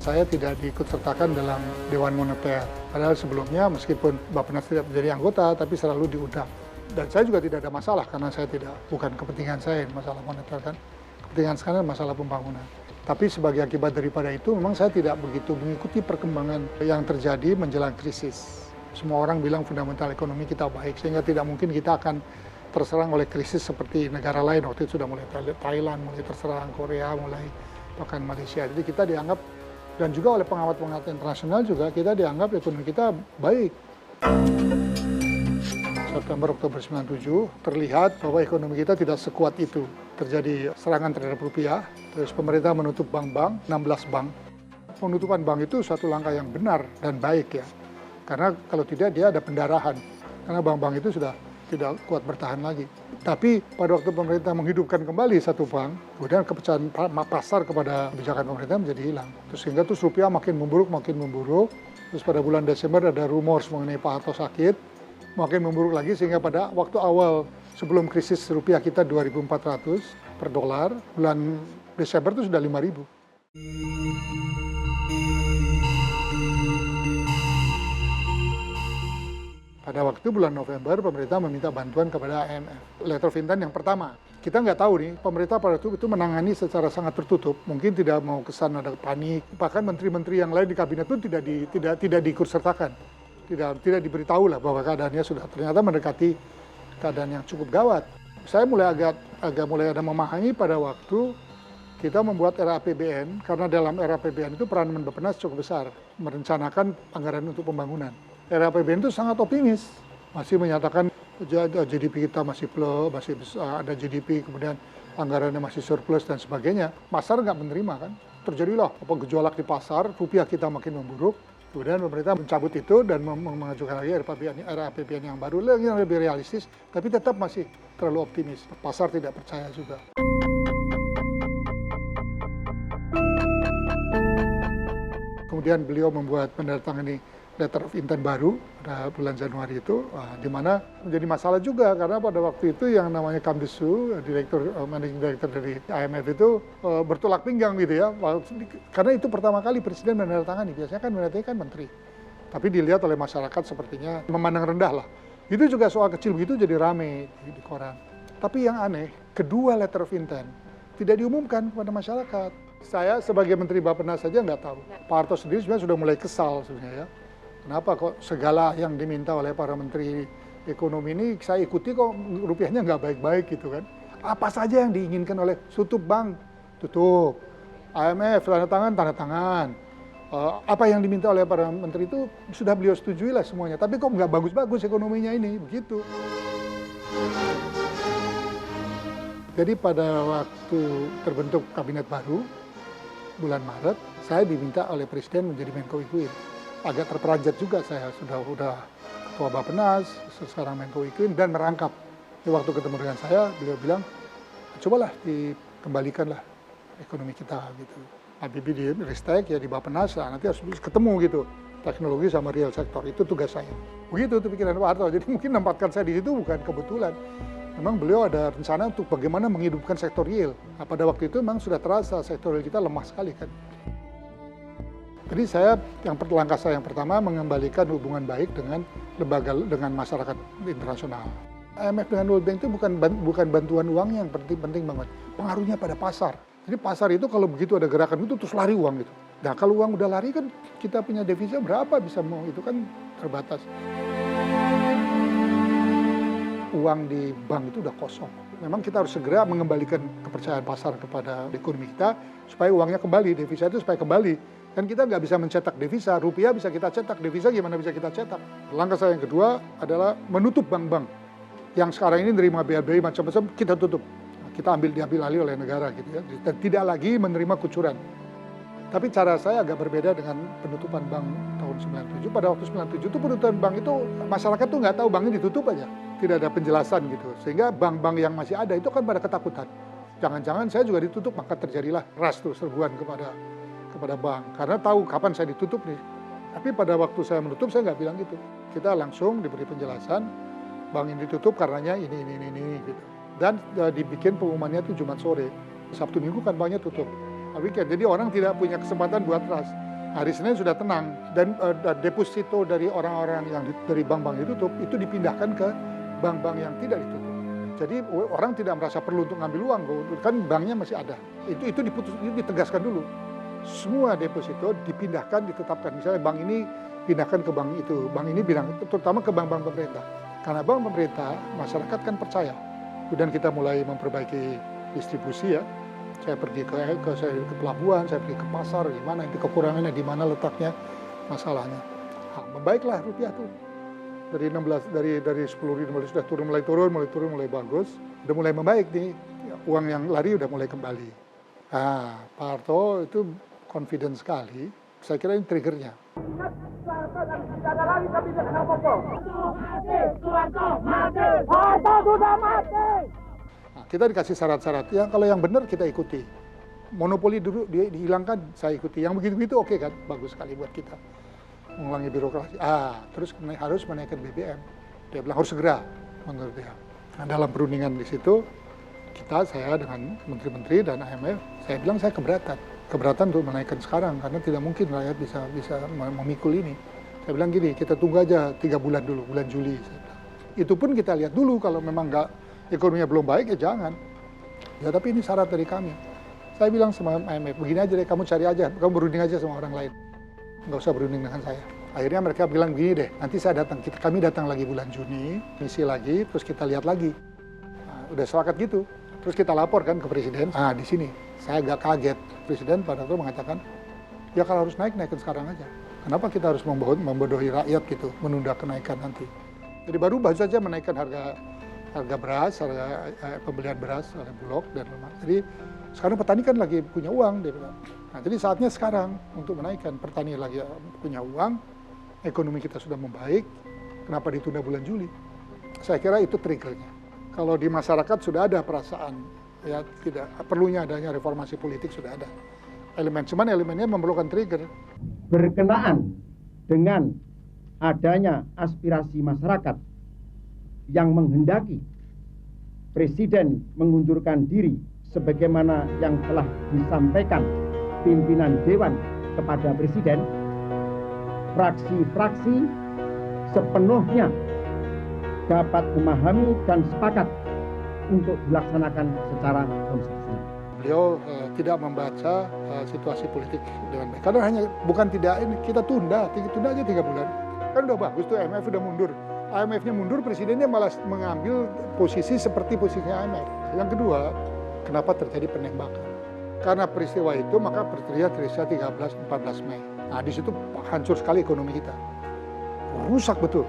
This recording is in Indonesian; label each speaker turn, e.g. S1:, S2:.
S1: Saya tidak diikut sertakan dalam Dewan Moneter. Padahal sebelumnya meskipun Bappenas tidak menjadi anggota, tapi selalu diundang. Dan saya juga tidak ada masalah karena saya bukan kepentingan saya masalah moneter kan. Kepentingan sekarang masalah pembangunan. Tapi sebagai akibat daripada itu memang saya tidak begitu mengikuti perkembangan yang terjadi menjelang krisis. Semua orang bilang fundamental ekonomi kita baik sehingga tidak mungkin kita akan terserang oleh krisis seperti negara lain. Waktu itu sudah mulai Thailand, mulai terserang Korea, mulai bahkan Malaysia. Jadi kita dianggap, dan juga oleh pengamat-pengamat internasional juga, kita dianggap ekonomi kita baik. September-Oktober 97 terlihat bahwa ekonomi kita tidak sekuat itu. Terjadi serangan terhadap rupiah, terus pemerintah menutup bank-bank, 16 bank. Penutupan bank itu suatu langkah yang benar dan baik ya. Karena kalau tidak dia ada pendarahan. Karena bank-bank itu sudah tidak kuat bertahan lagi. Tapi pada waktu pemerintah menghidupkan kembali satu bank, kemudian kepercayaan pasar kepada kebijakan pemerintah menjadi hilang. Sehingga rupiah makin memburuk. Terus pada bulan Desember ada rumor mengenai Pak Harto sakit, makin memburuk lagi sehingga pada waktu awal sebelum krisis rupiah kita 2.400 per dolar, bulan Desember itu sudah 5.000. Pada waktu bulan November, pemerintah meminta bantuan kepada IMF. Letter of intent yang pertama. Kita nggak tahu nih, pemerintah pada waktu itu menangani secara sangat tertutup. Mungkin tidak mau kesan ada panik. Bahkan menteri-menteri yang lain di kabinet pun tidak diikut sertakan. Tidak diberitahu lah bahwa keadaannya sudah ternyata mendekati keadaan yang cukup gawat. Saya mulai mulai ada memahami pada waktu kita membuat RAPBN, karena dalam RAPBN itu peran Bappenas cukup besar, merencanakan anggaran untuk pembangunan. RAPBN itu sangat optimis, masih menyatakan GDP kita masih plus, masih ada GDP, kemudian anggarannya masih surplus dan sebagainya. Pasar nggak menerima kan, terjadilah gejolak di pasar, rupiah kita makin memburuk, kemudian pemerintah mencabut itu dan mengajukan lagi RAPBN yang baru, yang lebih realistis, tapi tetap masih terlalu optimis. Pasar tidak percaya juga. Kemudian beliau membuat menandatangani letter of intent baru pada bulan Januari itu, di mana menjadi masalah juga karena pada waktu itu yang namanya Kamdesu, managing director dari IMF itu bertolak pinggang gitu ya, karena itu pertama kali presiden menandatangani, biasanya kan menandatangani kan menteri, tapi dilihat oleh masyarakat sepertinya memandang rendah lah. Itu juga soal kecil begitu jadi rame di koran. Tapi yang aneh, kedua letter of intent tidak diumumkan kepada masyarakat. Saya sebagai Menteri Bappenas saja nggak tahu. Pak Harto sendiri sebenarnya sudah mulai kesal sebenarnya ya. Kenapa kok segala yang diminta oleh para menteri ekonomi ini saya ikuti kok rupiahnya nggak baik-baik gitu kan. Apa saja yang diinginkan oleh tutup bank, tutup. IMF tanda tangan. Apa yang diminta oleh para menteri itu sudah beliau setujui lah semuanya. Tapi kok nggak bagus-bagus ekonominya ini, begitu. Jadi pada waktu terbentuk kabinet baru, bulan Maret, saya diminta oleh Presiden menjadi Menko Ikuin. Agak terperanjat juga saya, sudah Ketua Bappenas, sekarang Menko Ikuin, dan merangkap. Di waktu ketemu dengan saya, beliau bilang, cobalah dikembalikanlah ekonomi kita gitu. Habibie di Ristek, ya di Bappenas, nanti harus ketemu gitu. Teknologi sama real sektor, itu tugas saya. Begitu itu pikiran Pak Harto, jadi mungkin menempatkan saya di situ bukan kebetulan. Memang beliau ada rencana untuk bagaimana menghidupkan sektor real. Nah, pada waktu itu memang sudah terasa sektor real kita lemah sekali kan. Jadi langkah saya yang pertama mengembalikan hubungan baik dengan masyarakat internasional. IMF dengan World Bank itu bukan bantuan uang yang penting banget. Pengaruhnya pada pasar. Jadi pasar itu kalau begitu ada gerakan itu terus lari uang gitu. Nah kalau uang udah lari kan kita punya devisa berapa bisa mau, itu kan terbatas. Uang di bank itu udah kosong. Memang kita harus segera mengembalikan kepercayaan pasar kepada ekonomi kita supaya uangnya kembali, devisa itu supaya kembali. Kan kita nggak bisa mencetak devisa, rupiah bisa kita cetak, devisa gimana bisa kita cetak. Langkah saya yang kedua adalah menutup bank-bank. Yang sekarang ini nerima BRBI macam-macam, kita tutup. Kita diambil alih oleh negara gitu ya. Dan tidak lagi menerima kucuran. Tapi cara saya agak berbeda dengan penutupan bank tahun 97. Pada waktu 97 itu penutupan bank itu, masyarakat tuh nggak tahu banknya ditutup aja. Tidak ada penjelasan gitu. Sehingga bank-bank yang masih ada itu kan pada ketakutan. Jangan-jangan saya juga ditutup, maka terjadilah ras tuh serbuan kepada bank. Karena tahu kapan saya ditutup nih. Tapi pada waktu saya menutup, saya nggak bilang gitu. Kita langsung diberi penjelasan, bank ini ditutup karenanya ini gitu. Dan dibikin pengumumannya itu Jumat sore. Sabtu Minggu kan banknya tutup. Weekend. Jadi orang tidak punya kesempatan buat ras. Hari Senin sudah tenang dan deposito dari orang-orang yang dari bank-bank ditutup itu dipindahkan ke bank-bank yang tidak ditutup. Jadi orang tidak merasa perlu untuk ngambil uang, kan banknya masih ada. Itu ditegaskan dulu. Semua deposito dipindahkan, ditetapkan. Misalnya bank ini pindahkan ke bank itu, bank ini bilang, terutama ke bank-bank pemerintah. Karena bank pemerintah, masyarakat kan percaya. Kemudian kita mulai memperbaiki distribusi ya. Saya pergi ke pelabuhan, saya pergi ke pasar, gimana itu kekurangannya, di mana letaknya masalahnya. Membaiklah rupiah tuh. Dari 10.000 sudah mulai bagus, udah mulai membaik nih. Uang yang lari udah mulai kembali. Pak Harto itu confident sekali. Saya kira ini triggernya. Kita dikasih syarat-syarat, kalau yang benar kita ikuti. Monopoli dulu dihilangkan, saya ikuti. Yang begitu-begitu oke kan, bagus sekali buat kita. Mengulangi birokrasi. Terus harus menaikkan BBM. Dia bilang harus segera, menurut dia. Nah, dalam perundingan di situ, saya dengan menteri-menteri dan IMF, saya bilang saya keberatan untuk menaikkan sekarang, karena tidak mungkin rakyat bisa memikul ini. Saya bilang gini, kita tunggu aja 3 bulan dulu, bulan Juli. Saya bilang. Itu pun kita lihat dulu, kalau memang ekonominya belum baik, ya jangan. Ya tapi ini syarat dari kami. Saya bilang sama IMF, begini aja deh, kamu cari aja, kamu berunding aja sama orang lain. Nggak usah berunding dengan saya. Akhirnya mereka bilang begini deh, nanti kami datang lagi bulan Juni, misi lagi, terus kita lihat lagi. Udah sepakat gitu. Terus kita laporkan ke Presiden. Di sini saya agak kaget. Presiden pada waktu mengatakan, ya kalau harus naikin sekarang aja. Kenapa kita harus membodohi rakyat gitu, menunda kenaikan nanti. Jadi baru saja menaikkan harga beras, harga pembelian beras oleh Bulog dan lemak. Jadi sekarang petani kan lagi punya uang, dia bilang. Nah, jadi saatnya sekarang untuk menaikkan. Petani lagi punya uang, ekonomi kita sudah membaik, kenapa ditunda bulan Juli? Saya kira itu triggernya. Kalau di masyarakat sudah ada perasaan, ya tidak perlunya adanya reformasi politik sudah ada. Cuman elemennya memerlukan trigger.
S2: Berkenaan dengan adanya aspirasi masyarakat yang menghendaki Presiden mengundurkan diri sebagaimana yang telah disampaikan pimpinan Dewan kepada Presiden, fraksi-fraksi sepenuhnya dapat memahami dan sepakat untuk dilaksanakan secara konstitusional.
S1: Beliau tidak membaca situasi politik dengan baik. Karena bukan tidak ini, kita tunda aja 3 bulan. Kan udah bagus tuh, IMF udah mundur. IMF-nya mundur, presidennya malah mengambil posisi seperti posisinya IMF. Yang kedua, kenapa terjadi penembakan? Karena peristiwa itu, maka terjadi 13-14 Mei. Nah, di situ hancur sekali ekonomi kita. Rusak betul.